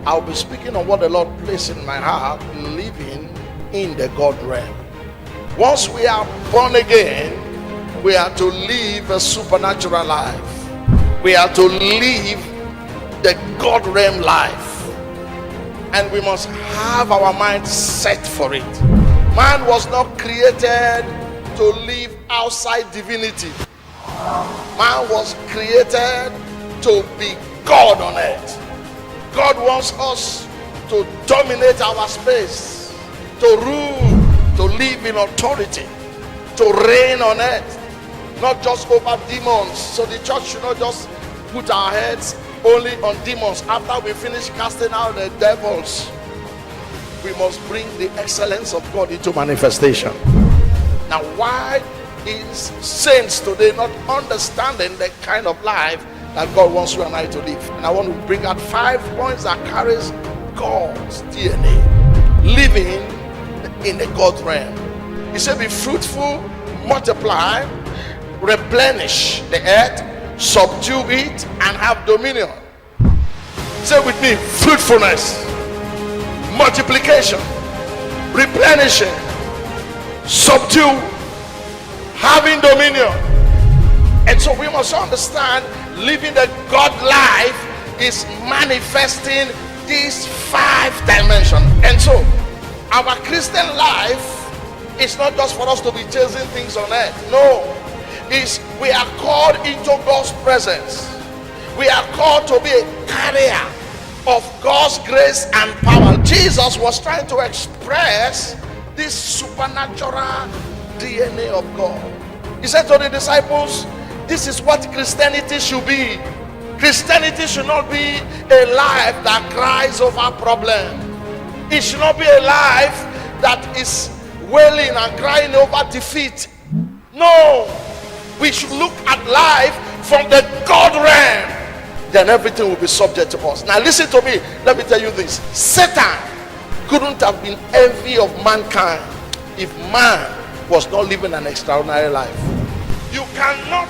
I'll be speaking on what the Lord placed in my heart, living in the God realm. Once we are born again, we are to live a supernatural life. We are to live the God realm life. And we must have our mind set for it. Man was not created to live outside divinity. Man was created to be God on earth. God wants us to dominate our space, to rule, to live in authority, to reign on earth, not just over demons. So the church should not just put our heads only on demons. After we finish casting out the devils, we must bring the excellence of God into manifestation. Now, why is saints today not understanding the kind of life that God wants you and I to live? And I want to bring out 5 points that carries God's DNA, living in the God realm. He said, be fruitful, multiply, replenish the earth, subdue it, and have dominion. Say with me, fruitfulness, multiplication, replenishing, subdue, having dominion. And so we must understand, living the God life is manifesting these 5 dimensions. And so our Christian life is not just for us to be chasing things on earth. No, we are called into God's presence. We are called to be a carrier of God's grace and power. Jesus was trying to express this supernatural DNA of God. He said to the disciples, this is what Christianity should be. Christianity should not be a life that cries over problems. It should not be a life that is wailing and crying over defeat. No, we should look at life from the God realm. Then everything will be subject to us. Now listen to me. Let me tell you this. Satan couldn't have been envy of mankind if man was not living an extraordinary life. You cannot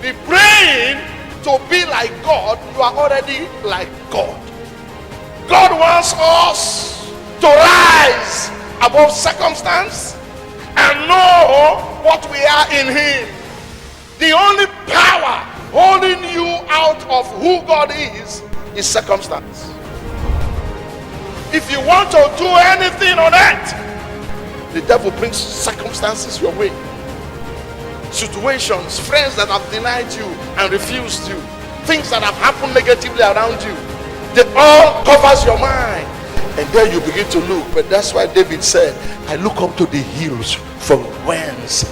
be praying to be like God. You are already like God. God wants us to rise above circumstance and know what we are in Him. The only power holding you out of who God is circumstance. If you want to do anything on earth, the devil brings circumstances your way. Situations, friends that have denied you and refused you, things that have happened negatively around you, they all covers your mind. And then you begin to look. But that's why David said, I look up to the hills from whence